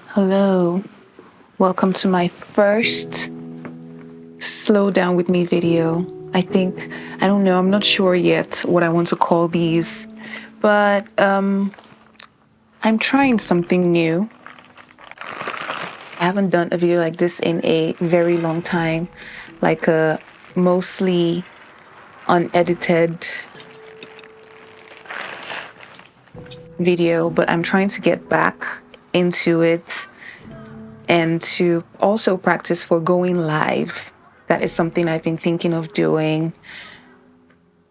Hello, welcome to my first slow down with me video. I don't know, I'm not sure yet what I want to call these, but I'm trying something new. I haven't done a video like this in a very long time, like a mostly unedited video, but I'm trying to get back into it and to also practice for going live. That is something I've been thinking of doing.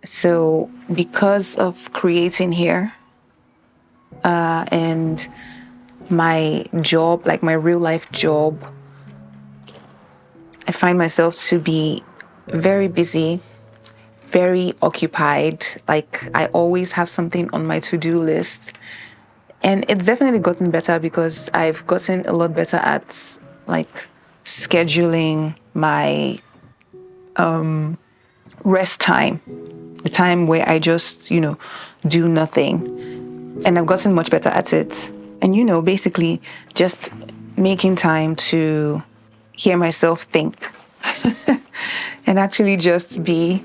So because of creating here and my job, like my real life job, I find myself to be very busy, very occupied. Like I always have something on my to-do list. And it's definitely gotten better because I've gotten a lot better at like scheduling my rest time, the time where I just, do nothing. And I've gotten much better at it. And, basically just making time to hear myself think and actually just be.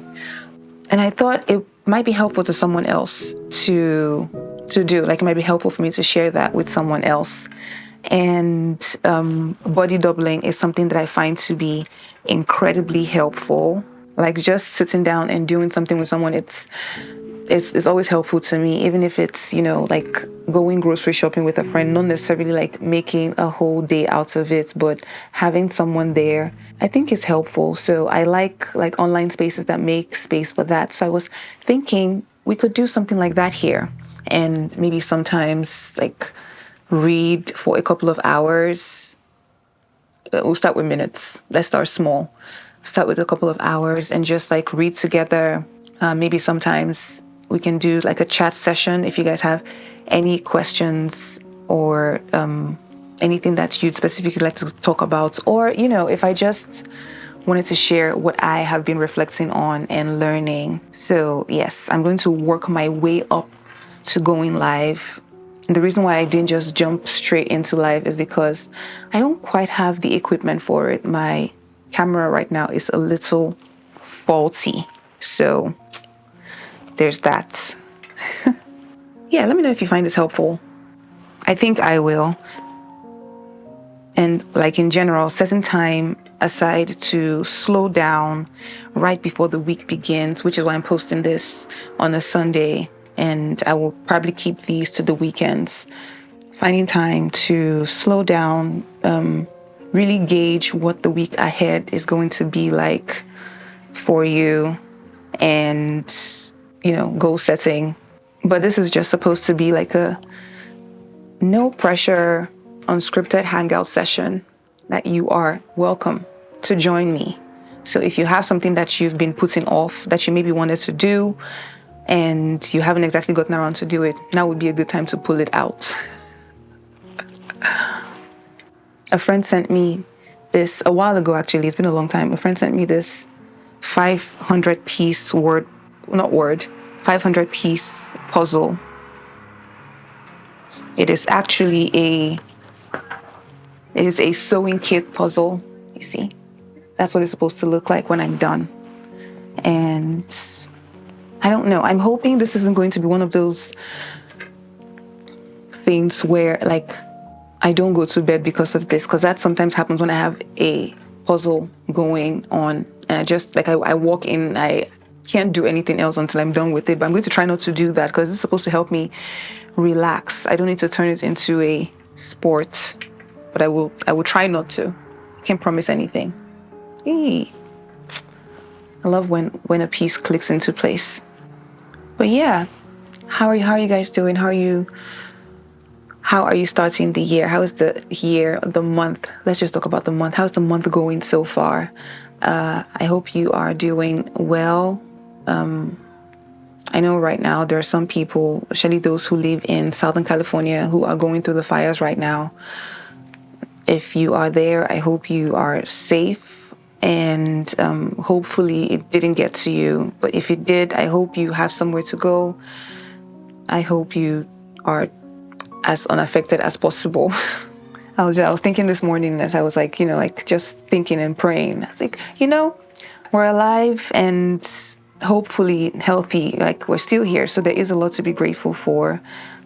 And I thought it might be helpful to someone else to do. Like it might be helpful for me to share that with someone else. And body doubling is something that I find to be incredibly helpful. Like just sitting down and doing something with someone, it's always helpful to me, even if it's, like going grocery shopping with a friend, not necessarily like making a whole day out of it, but having someone there, I think is helpful. So I like online spaces that make space for that. So I was thinking we could do something like that here and maybe sometimes like read for a couple of hours. We'll start with minutes. Let's start small. Start with a couple of hours and just like read together. Maybe sometimes we can do like a chat session if you guys have any questions or anything that you'd specifically like to talk about. Or, if I just wanted to share what I have been reflecting on and learning. So yes, I'm going to work my way up to going live. And the reason why I didn't just jump straight into live is because I don't quite have the equipment for it. My camera right now is a little faulty. So there's that. Yeah, let me know if you find this helpful. I think I will. And like in general, setting time aside to slow down right before the week begins, which is why I'm posting this on a Sunday. And I will probably keep these to the weekends. Finding time to slow down, really gauge what the week ahead is going to be like for you and, goal setting. But this is just supposed to be like a no pressure, unscripted hangout session that you are welcome to join me. So if you have something that you've been putting off that you maybe wanted to do and you haven't exactly gotten around to do it, now would be a good time to pull it out. A friend sent me this a while ago, actually. It's been a long time. A friend sent me this 500-piece 500-piece puzzle. It is actually a sewing kit puzzle. You see, that's what it's supposed to look like when I'm done. And I don't know. I'm hoping this isn't going to be one of those things where like I don't go to bed because of this, because that sometimes happens when I have a puzzle going on, and I just like I walk in, I can't do anything else until I'm done with it. But I'm going to try not to do that because it's supposed to help me relax. I don't need to turn it into a sport, but I will try not to. I can't promise anything. Eee. I love when a piece clicks into place. But yeah, how are you guys doing? How are you starting the year? How is the year, the month? Let's just talk about the month. How's the month going so far? I hope you are doing well. I know right now there are some people, especially those who live in Southern California, who are going through the fires right now. If you are there, I hope you are safe, and hopefully it didn't get to you. But if it did, I hope you have somewhere to go. I hope you are as unaffected as possible. I was thinking this morning as I was like, just thinking and praying. I was like, we're alive and hopefully healthy. Like, we're still here. So there is a lot to be grateful for.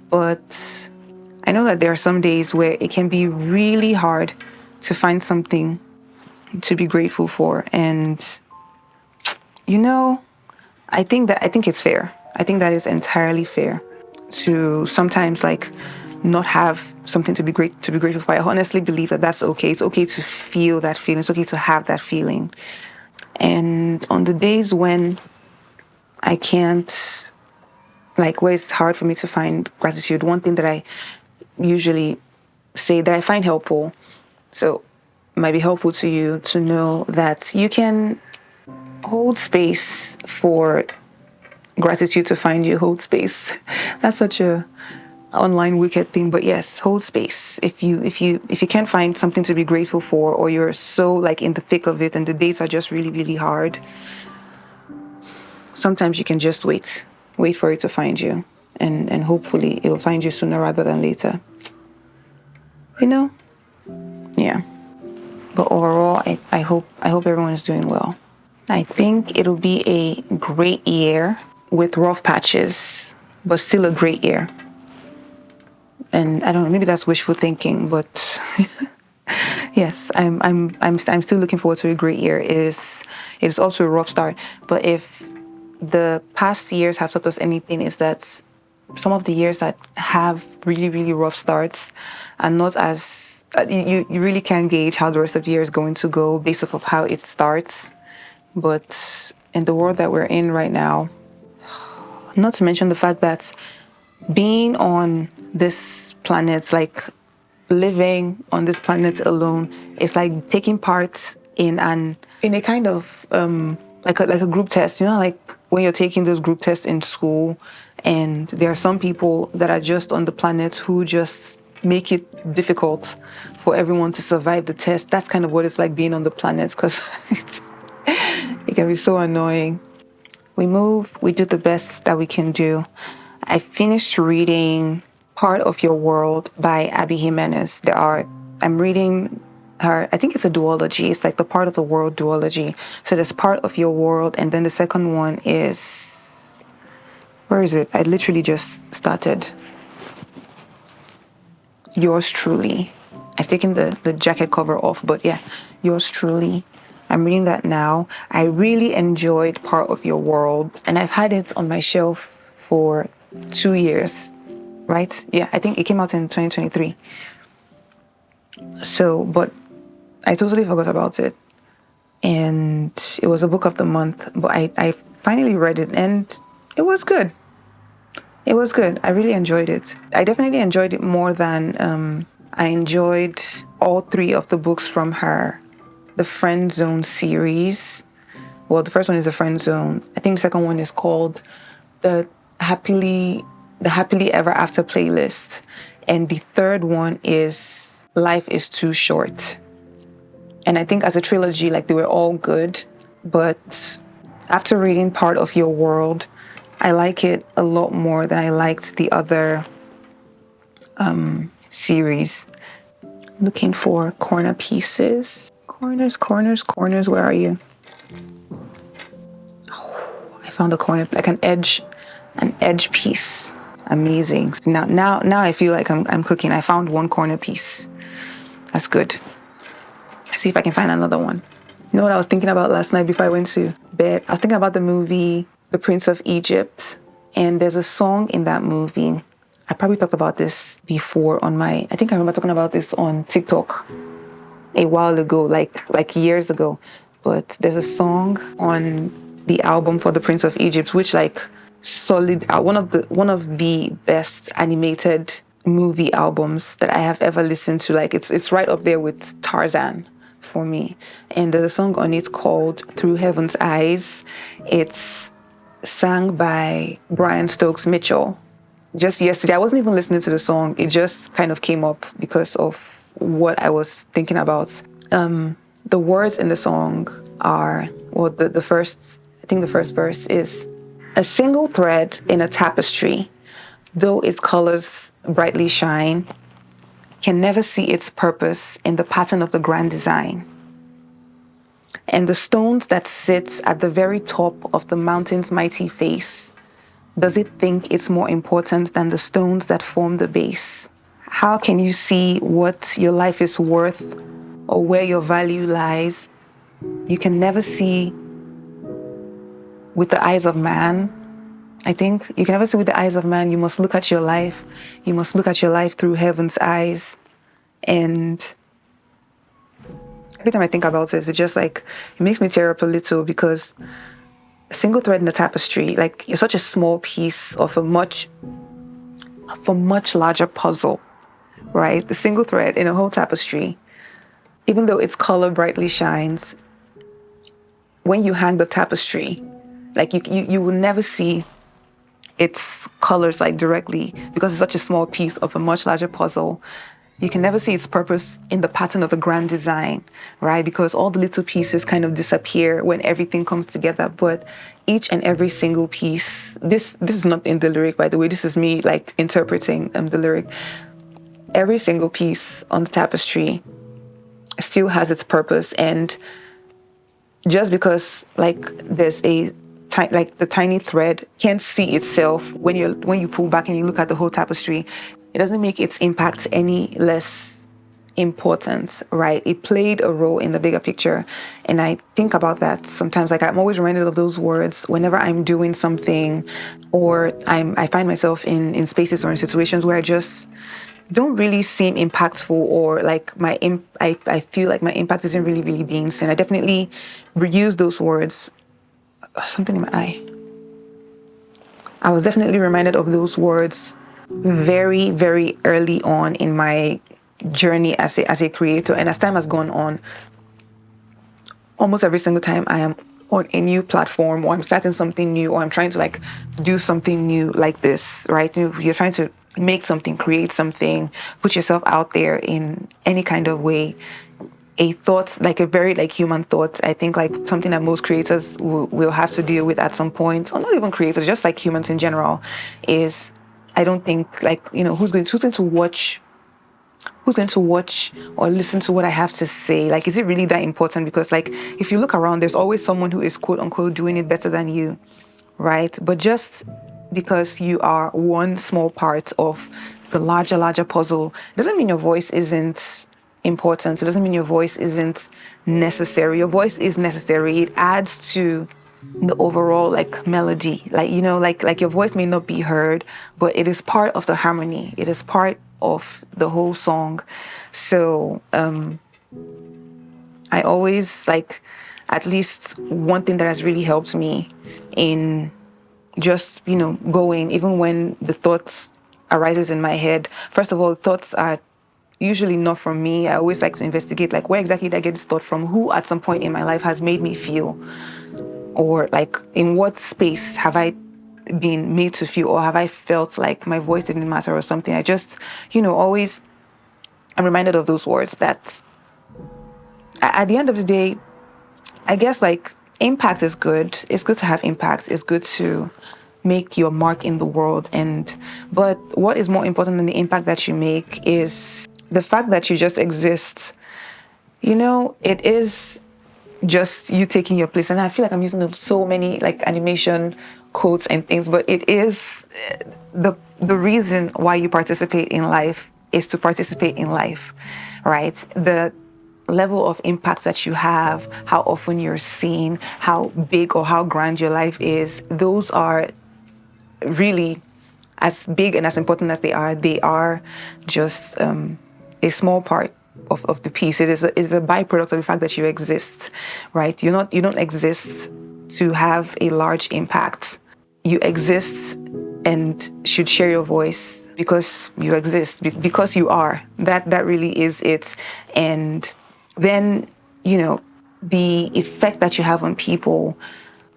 But I know that there are some days where it can be really hard to find something to be grateful for. And, I think it's fair. I think that is entirely fair to sometimes not have something to be grateful for. I honestly believe that that's okay. It's okay to feel that feeling. It's okay to have that feeling. And on the days when I can't, where it's hard for me to find gratitude, one thing that I usually say that I find helpful, so it might be helpful to you to know that you can hold space for gratitude to find you. Hold space. That's such a online wicked thing, but yes, hold space. If you can't find something to be grateful for, or you're so in the thick of it and the days are just really, really hard, sometimes you can just wait for it to find you, and hopefully it will find you sooner rather than later. Yeah. But overall, I hope everyone is doing well. I think it'll be a great year with rough patches, but still a great year. And I don't know, maybe that's wishful thinking, but yes, I'm still looking forward to a great year. It is also a rough start, but if the past years have taught us anything, is that some of the years that have really, really rough starts are not as you really can't gauge how the rest of the year is going to go based off of how it starts. But in the world that we're in right now, not to mention the fact that being on this planet, living on this planet alone, is like taking part in a kind of like a group test. When you're taking those group tests in school, and there are some people that are just on the planet who just make it difficult for everyone to survive the test. That's kind of what it's like being on the planet, because it can be so annoying. We move, we do the best that we can do. I finished reading Part of Your World by Abby Jimenez. I'm reading her, I think it's a duology. It's like the Part of the World duology. So there's Part of Your World, and then the second one is, where is it? I literally just started. Yours Truly. I've taken the jacket cover off, but yeah, Yours Truly. I'm reading that now. I really enjoyed Part of Your World, and I've had it on my shelf for 2 years, right? Yeah, I think it came out in 2023. So, but I totally forgot about it. And it was a book of the month, but I finally read it, and it was good. It was good. I really enjoyed it. I definitely enjoyed it more than I enjoyed all 3 of the books from her The Friend Zone series. Well, the first one is The Friend Zone. I think the second one is called the Happily Ever After Playlist. And the third one is Life is Too Short. And I think as a trilogy, they were all good. But after reading Part of Your World, I like it a lot more than I liked the other series. Looking for corner pieces. Corners, where are you? Oh, I found a corner, an edge piece. Amazing. Now I feel like I'm cooking. I found one corner piece. That's good. Let's see if I can find another one. You know what I was thinking about last night before I went to bed? I was thinking about the movie The Prince of Egypt. And there's a song in that movie. I probably talked about this before I think I remember talking about this on TikTok a while ago, like years ago. But there's a song on the album for The Prince of Egypt, which like solid one of the best animated movie albums that I have ever listened to. Like it's right up there with Tarzan for me. And there's a song on it called Through Heaven's Eyes. It's sang by Brian Stokes Mitchell. Just yesterday, I wasn't even listening to the song. It just kind of came up because of what I was thinking about. The words in the song are, well, the first, I think the first verse is, a single thread in a tapestry, though its colors brightly shine, can never see its purpose in the pattern of the grand design. And the stones that sits at the very top of the mountain's mighty face, does it think it's more important than the stones that form the base? How can you see what your life is worth or where your value lies? You can never see with the eyes of man. I think you can never see with the eyes of man. You must look at your life. You must look at your life through heaven's eyes. And every time I think about it, it makes me tear up a little, because a single thread in a tapestry, like, you're such a small piece of a much larger puzzle, right? The single thread in a whole tapestry, even though its color brightly shines, when you hang the tapestry, like you will never see its colors like directly, because it's such a small piece of a much larger puzzle. You can never see its purpose in the pattern of the grand design, right? Because all the little pieces kind of disappear when everything comes together. But each and every single piece, this is not in the lyric, by the way, this is me like interpreting the lyric. Every single piece on the tapestry still has its purpose. And just because like there's the tiny thread can't see itself when you pull back and you look at the whole tapestry, it doesn't make its impact any less important, right? It played a role in the bigger picture. And I think about that sometimes. Like, I'm always reminded of those words whenever I'm doing something, or I find myself in spaces or in situations where I just don't really seem impactful, or like I feel like my impact isn't really being seen. I definitely reuse those words. Something in my eye. I was definitely reminded of those words very, very early on in my journey as a creator. And as time has gone on, almost every single time I am on a new platform, or I'm starting something new, or I'm trying to like do something new like this, right? You're trying to make something, create something, put yourself out there in any kind of way. A thought, like a very like human thought, I think like something that most creators will have to deal with at some point, or not even creators, just like humans in general, is, I don't think, like, who's going to watch or listen to what I have to say? Like, is it really that important? Because like, if you look around, there's always someone who is quote unquote doing it better than you, right? But just because you are one small part of the larger puzzle doesn't mean your voice isn't important. It doesn't mean your voice isn't necessary. Your voice is necessary. It adds to the overall like melody. Like, like your voice may not be heard, but it is part of the harmony. It is part of the whole song. So I always like, at least one thing that has really helped me in just, going, even when the thoughts arises in my head. First of all, thoughts are usually not from me. I always like to investigate, like, where exactly did I get this thought from? Who at some point in my life has made me feel? Or like, in what space have I been made to feel? Or have I felt like my voice didn't matter or something? I just, always, I'm reminded of those words that at the end of the day, I guess like impact is good. It's good to have impact. It's good to make your mark in the world. But what is more important than the impact that you make is the fact that you just exist. It is just you taking your place. And I feel like I'm using so many like animation quotes and things, but it is the reason why you participate in life is to participate in life, right? level of impact that you have, how often you're seen, how big or how grand your life is, those are really, as big and as important as they are just a small part of the piece. It is a byproduct of the fact that you exist, right? You don't exist to have a large impact. You exist and should share your voice because you exist, because you are. That really is it. And then, the effect that you have on people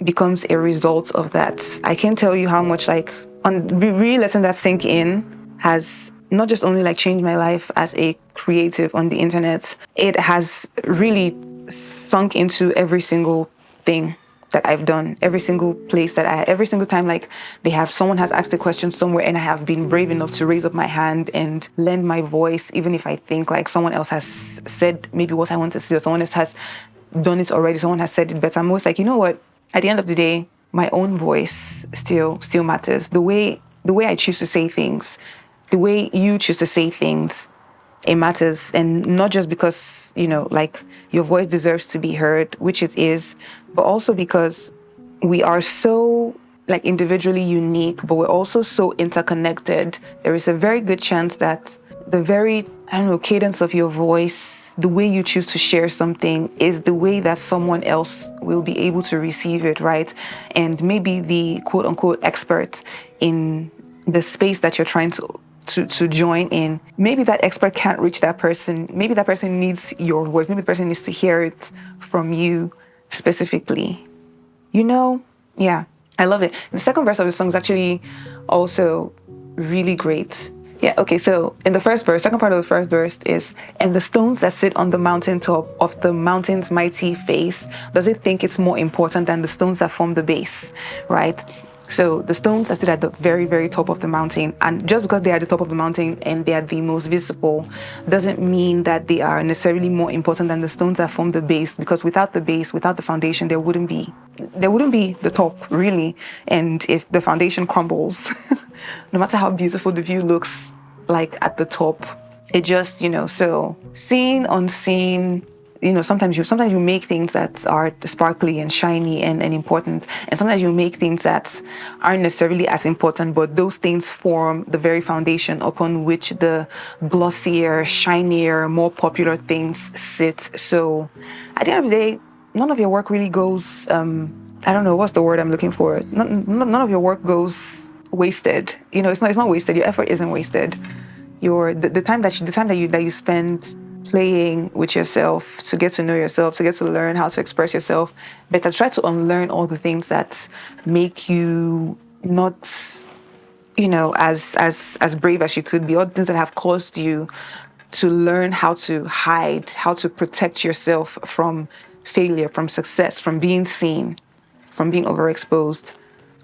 becomes a result of that. I can't tell you how much, like, on really letting that sink in has not just only like changed my life as a creative on the internet, it has really sunk into every single thing that I've done, every single place every single time, like, someone has asked a question somewhere and I have been brave enough to raise up my hand and lend my voice, even if I think like someone else has said maybe what I want to say, or someone else has done it already, someone has said it better. I'm always like, you know what? At the end of the day, my own voice still matters. The way I choose to say things, the way you choose to say things, it matters. And not just because, like, your voice deserves to be heard, which it is, but also because we are so, like, individually unique, but we're also so interconnected. There is a very good chance that the very, cadence of your voice, the way you choose to share something, is the way that someone else will be able to receive it, right? And maybe the quote unquote expert in the space that you're trying to join in, maybe that expert can't reach that person. Maybe that person needs your voice. Maybe the person needs to hear it from you specifically. Yeah, I love it. The second verse of the song is actually also really great. Yeah, okay, so in the second part of the first verse is, and the stones that sit on the mountain top of the mountain's mighty face, does it think it's more important than the stones that form the base, right? So the stones that sit at the very, very top of the mountain, and just because they are at the top of the mountain and they are the most visible, doesn't mean that they are necessarily more important than the stones that form the base, because without the base, without the foundation, there wouldn't be the top, really. And if the foundation crumbles, no matter how beautiful the view looks like at the top, it just, so seen, unseen, sometimes you make things that are sparkly and shiny and important, and sometimes you make things that aren't necessarily as important, but those things form the very foundation upon which the glossier, shinier, more popular things sit. So at the end of the day, none of your work really goes, I don't know, what's the word I'm looking for? None of your work goes wasted. It's not wasted. Your effort isn't wasted. The time that you spend playing with yourself, to get to know yourself, to get to learn how to express yourself, but to try to unlearn all the things that make you not, as brave as you could be, all the things that have caused you to learn how to hide, how to protect yourself from failure, from success, from being seen, from being overexposed.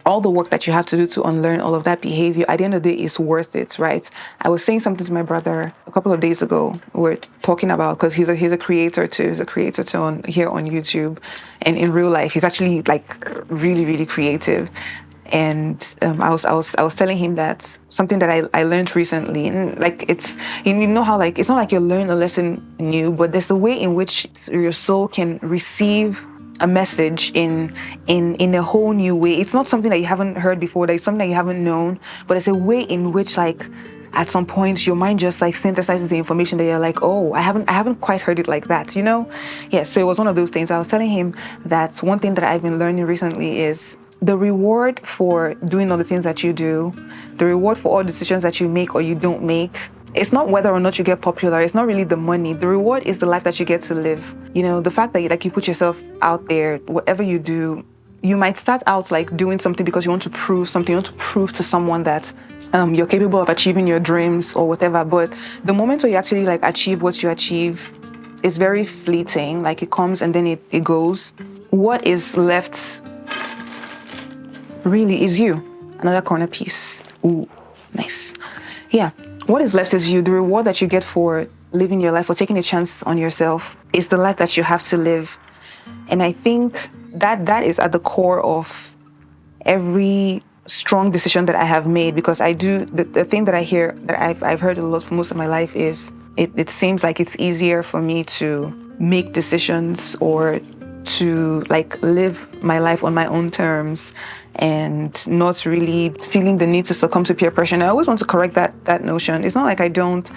All the work that you have to do to unlearn all of that behavior, at the end of the day, is worth it, right? I was saying something to my brother a couple of days ago. We're talking about, because he's a creator too. He's a creator too here on YouTube, and in real life, he's actually like really, really creative. And I was telling him that something that I learned recently, and like it's, how, like, it's not like you learn a lesson new, but there's a way in which your soul can receive a message in a whole new way. It's not something that you haven't heard before, that it's something that you haven't known, but it's a way in which, like, at some point your mind just like synthesizes the information that you're like, oh, I haven't quite heard it like that, Yeah, so it was one of those things. I was telling him that one thing that I've been learning recently is the reward for doing all the things that you do, the reward for all decisions that you make or you don't make, it's not whether or not you get popular. It's not really the money. The reward is the life that you get to live. The fact that you put yourself out there, whatever you do, you might start out like doing something because you want to prove something. You want to prove to someone that you're capable of achieving your dreams or whatever. But the moment where you actually like achieve what you achieve is very fleeting. Like, it comes and then it goes. What is left really is you. Another corner piece. Ooh, nice. Yeah. What is left is you. The reward that you get for living your life, for taking a chance on yourself, is the life that you have to live. And I think that is at the core of every strong decision that I have made, because I do, the thing that I hear, that I've heard a lot for most of my life is, it seems like it's easier for me to make decisions or to like live my life on my own terms and not really feeling the need to succumb to peer pressure. And I always want to correct that notion. It's not like I don't,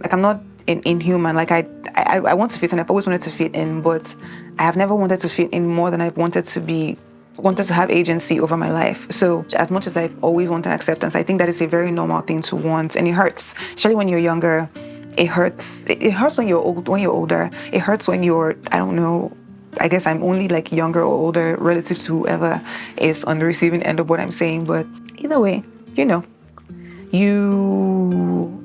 like I'm not inhuman. Like I want to fit in. I've always wanted to fit in, but I have never wanted to fit in more than I've wanted to have agency over my life. So as much as I've always wanted acceptance, I think that is a very normal thing to want, and it hurts, especially when you're younger. It hurts. It hurts when you're old. When you're older, it hurts when you're, I don't know. I guess I'm only like younger or older relative to whoever is on the receiving end of what I'm saying. But either way, you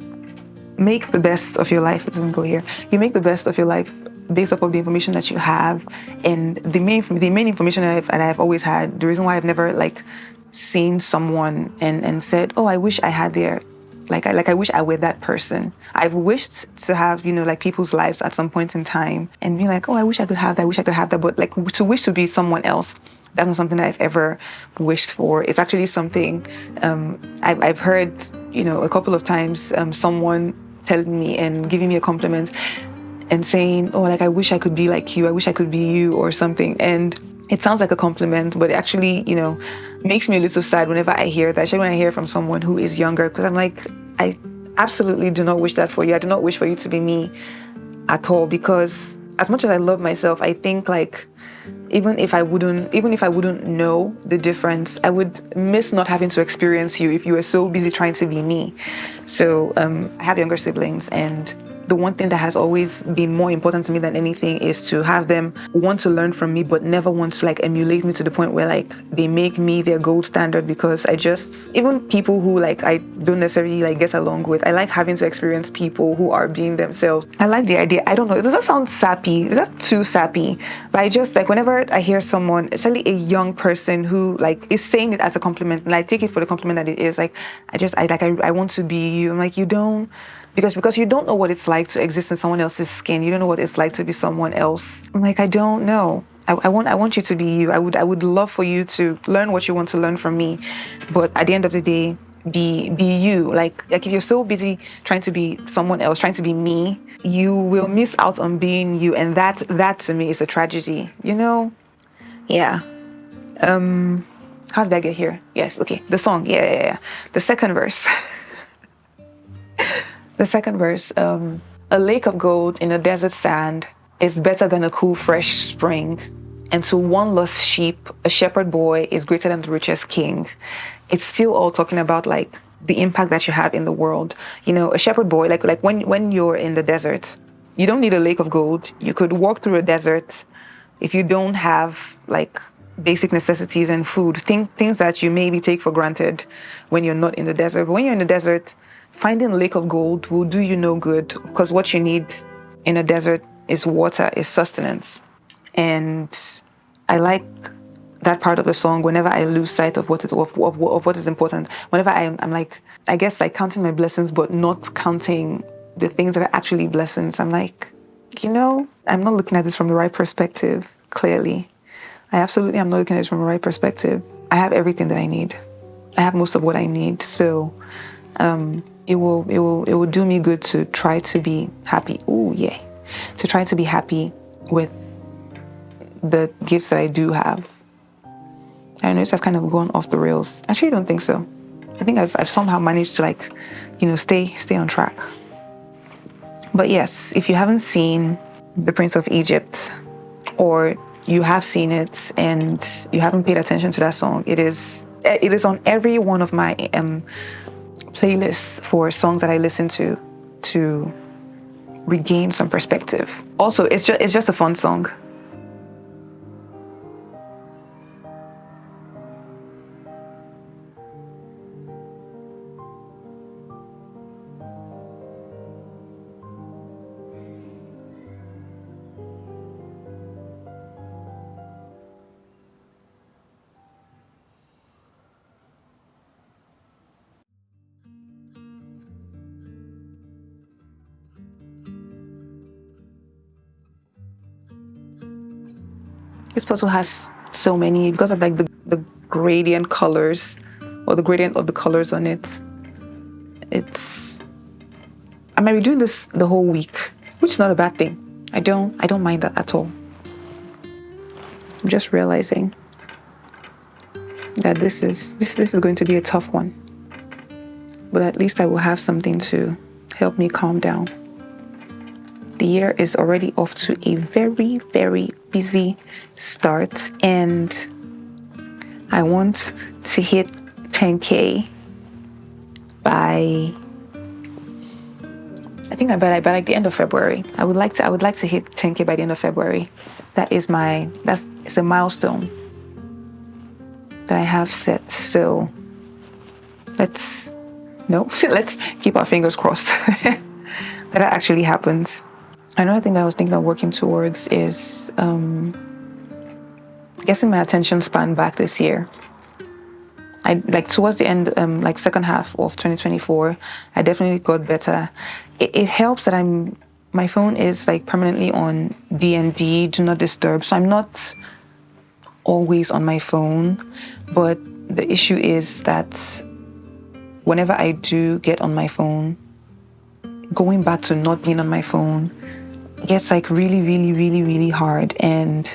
make the best of your life. It doesn't go here. You make the best of your life based off of the information that you have, and the main information that I've always had. The reason why I've never like seen someone and said, "Oh, I wish I had their." I wish I were that person. I've wished to have, like people's lives at some point in time and be like, oh, I wish I could have that. I wish I could have that. But like to wish to be someone else, that's not something that I've ever wished for. It's actually something I've heard, a couple of times someone telling me and giving me a compliment and saying, oh, like I wish I could be like you. I wish I could be you or something. And it sounds like a compliment, but it actually, makes me a little sad whenever I hear that, especially when I hear from someone who is younger, because I'm like, I absolutely do not wish that for you. I do not wish for you to be me at all, because as much as I love myself, I think like even if I wouldn't know the difference, I would miss not having to experience you if you were so busy trying to be me. So I have younger siblings, and the one thing that has always been more important to me than anything is to have them want to learn from me, but never want to like emulate me to the point where like they make me their gold standard, because even people who like I don't necessarily like get along with, I like having to experience people who are being themselves. I like the idea. I don't know, it doesn't sound sappy. It's not too sappy, but I just like whenever I hear someone, especially a young person who like is saying it as a compliment, and I take it for the compliment that it is. Like I want to be you. I'm like, you don't. Because you don't know what it's like to exist in someone else's skin. You don't know what it's like to be someone else. I'm like, I don't know. I want you to be you. I would love for you to learn what you want to learn from me. But at the end of the day, be you. Like if you're so busy trying to be someone else, trying to be me, you will miss out on being you. And that to me is a tragedy. Yeah. How did I get here? Yes, okay. The song. Yeah. The second verse. The second verse, a lake of gold in a desert sand is better than a cool, fresh spring. And to one lost sheep, a shepherd boy is greater than the richest king. It's still all talking about like the impact that you have in the world. A shepherd boy, like when you're in the desert, you don't need a lake of gold. You could walk through a desert if you don't have like basic necessities and food, things that you maybe take for granted when you're not in the desert. But when you're in the desert, finding a lake of gold will do you no good, because what you need in a desert is water, is sustenance. And I like that part of the song whenever I lose sight of what is important. Whenever I'm like, I guess like counting my blessings, but not counting the things that are actually blessings. I'm like, I'm not looking at this from the right perspective, clearly. I absolutely am not looking at this from the right perspective. I have everything that I need. I have most of what I need. So it will do me good to try to be happy. Oh yeah. To try to be happy with the gifts that I do have. I know this has kind of gone off the rails. Actually, I don't think so. I think I've somehow managed to stay on track. But yes, if you haven't seen The Prince of Egypt, or you have seen it and you haven't paid attention to that song, it is on every one of my playlists for songs that I listen to regain some perspective. Also, it's just a fun song. This puzzle has so many, because of like the gradient colors, or the gradient of the colors on it. I might be doing this the whole week, which is not a bad thing. I don't mind that at all. I'm just realizing that this is going to be a tough one. But at least I will have something to help me calm down. The year is already off to a very, very busy start, and I want to hit 10K by by like the end of February. I would like to hit 10K by the end of February. It's a milestone that I have set. So let's keep our fingers crossed that actually happens. Another thing that I was thinking of working towards is getting my attention span back this year. I like towards the end, like second half of 2024, I definitely got better. It helps that my phone is like permanently on DND, do not disturb. So I'm not always on my phone, but the issue is that whenever I do get on my phone, going back to not being on my phone gets like really, really, really, really hard. And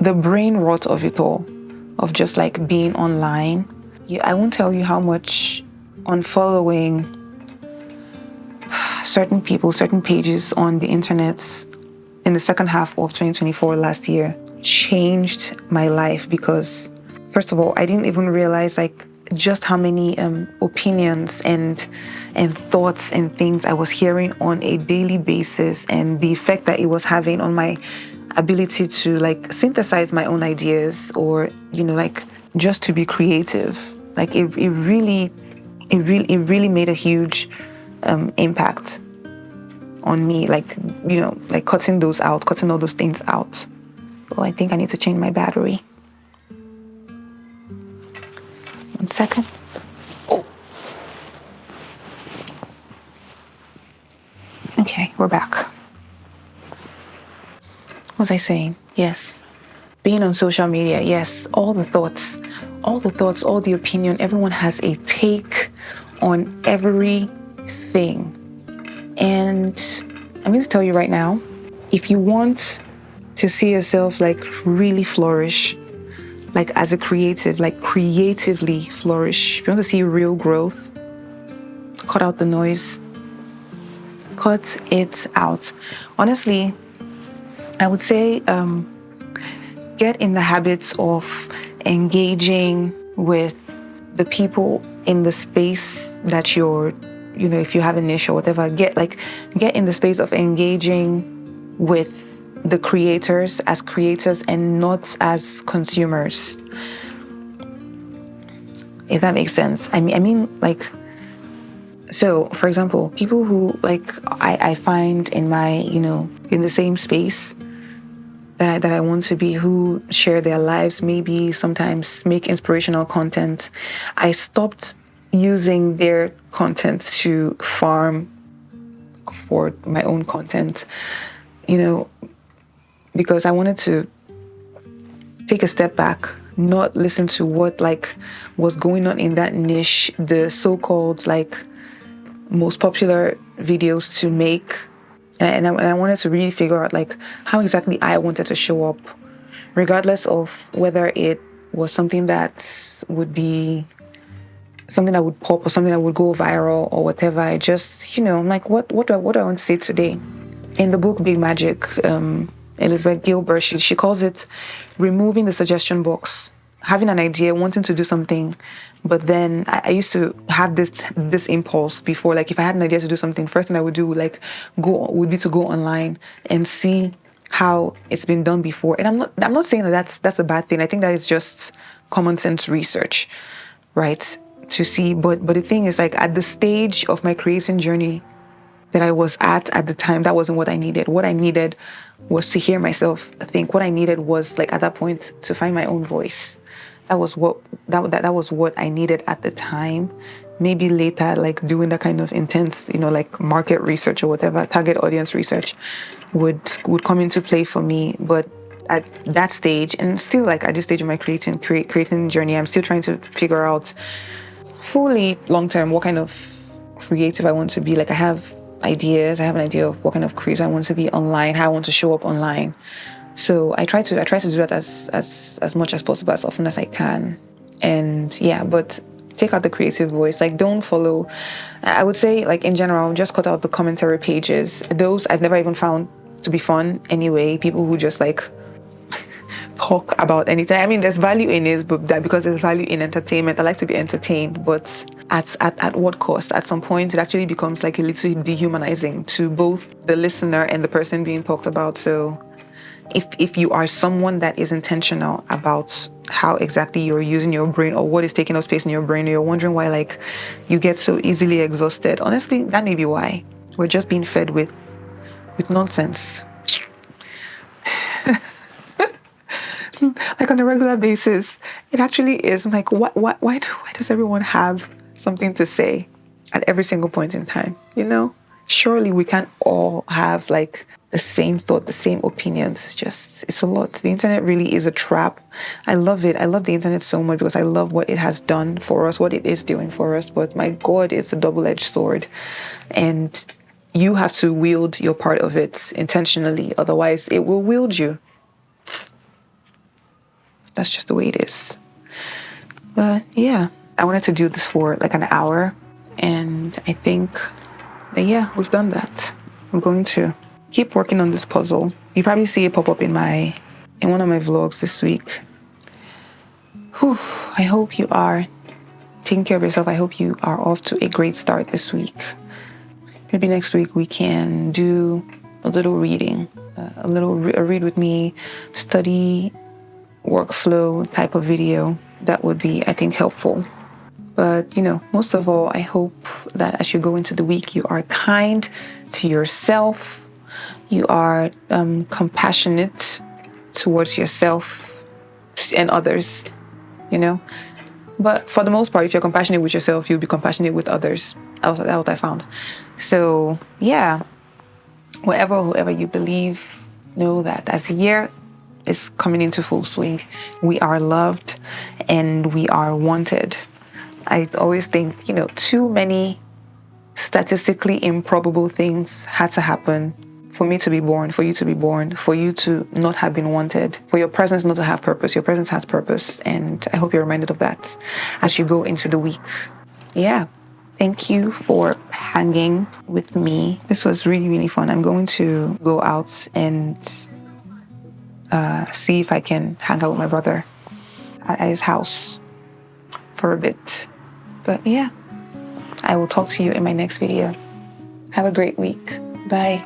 the brain rot of it all, of just like being online, I won't tell you how much unfollowing certain people, certain pages on the internet in the second half of 2024 last year changed my life. Because first of all, I didn't even realize like just how many opinions and thoughts and things I was hearing on a daily basis, and the effect that it was having on my ability to like synthesize my own ideas, or like just to be creative. Like it really made a huge impact on me. Like like cutting all those things out. Oh, I think I need to change my battery. 1 second. Oh. Okay, we're back. What was I saying? Yes. Being on social media, yes. All the thoughts, all the opinion. Everyone has a take on everything. And I'm going to tell you right now, if you want to see yourself like really flourish, like as a creative, like creatively flourish, if you want to see real growth, cut out the noise. Cut it out. Honestly, I would say get in the habits of engaging with the people in the space that you're, if you have a niche or whatever, get in the space of engaging with the creators as creators and not as consumers. If that makes sense. I mean like, so for example, people who like I find in my, in the same space that I want to be, who share their lives, maybe sometimes make inspirational content. I stopped using their content to farm for my own content, because I wanted to take a step back, not listen to what like was going on in that niche, the so-called like most popular videos to make. And I wanted to really figure out like how exactly I wanted to show up, regardless of whether it was something that would be something that would pop or something that would go viral or whatever. I just, I'm like, what do I want to say today? In the book Big Magic, Elizabeth Gilbert, she calls it removing the suggestion box. Having an idea, wanting to do something, but then I used to have this impulse before. Like if I had an idea to do something, first thing I would do would be to go online and see how it's been done before. And I'm not saying that that's a bad thing. I think that is just common sense research, right? To see, but the thing is, like at the stage of my creating journey that I was at the time, that wasn't what I needed. What I needed was to hear myself think. What I needed was like at that point to find my own voice. That was what I needed at the time. Maybe later, like doing that kind of intense, like market research or whatever, target audience research would come into play for me. But at that stage, and still like at this stage of my creating journey, I'm still trying to figure out fully long term what kind of creative I want to be. Like I have ideas. I have an idea of what kind of creator I want to be online, how I want to show up online. So I try to do that as much as possible, as often as I can. And yeah, but take out the creative voice. Like, don't follow. I would say, like, in general, just cut out the commentary pages. Those I've never even found to be fun anyway. People who just like talk about anything. I mean, there's value in it, but that because there's value in entertainment, I like to be entertained, but at what cost? At some point, it actually becomes like a little dehumanizing to both the listener and the person being talked about. So if you are someone that is intentional about how exactly you're using your brain or what is taking up space in your brain, or you're wondering why like you get so easily exhausted, honestly, that may be why. We're just being fed with nonsense. Like on a regular basis. It actually is. I'm like, why does everyone have something to say at every single point in time? You know? Surely we can't all have like the same thought, the same opinions. It's a lot. The internet really is a trap. I love it. I love the internet so much because I love what it has done for us, what it is doing for us. But my God, it's a double-edged sword. And you have to wield your part of it intentionally. Otherwise, it will wield you. That's just the way it is. But yeah, I wanted to do this for like an hour. And I think that, yeah, we've done that. I'm going to keep working on this puzzle. You probably see it pop up in one of my vlogs this week. Whew, I hope you are taking care of yourself. I hope you are off to a great start this week. Maybe next week we can do a little reading, a read with me, study workflow type of video. That would be, I think, helpful. But, most of all, I hope that as you go into the week, you are kind to yourself. You are compassionate towards yourself and others, But for the most part, if you're compassionate with yourself, you'll be compassionate with others. That's what I found. So, yeah, whoever you believe, know that as the year is coming into full swing, we are loved and we are wanted. I always think, too many statistically improbable things had to happen for me to be born, for you to be born, for you to not have been wanted, for your presence not to have purpose. Your presence has purpose, and I hope you're reminded of that as you go into the week. Yeah. Thank you for hanging with me. This was really, really fun. I'm going to go out and see if I can hang out with my brother at his house for a bit. But yeah, I will talk to you in my next video. Have a great week. Bye.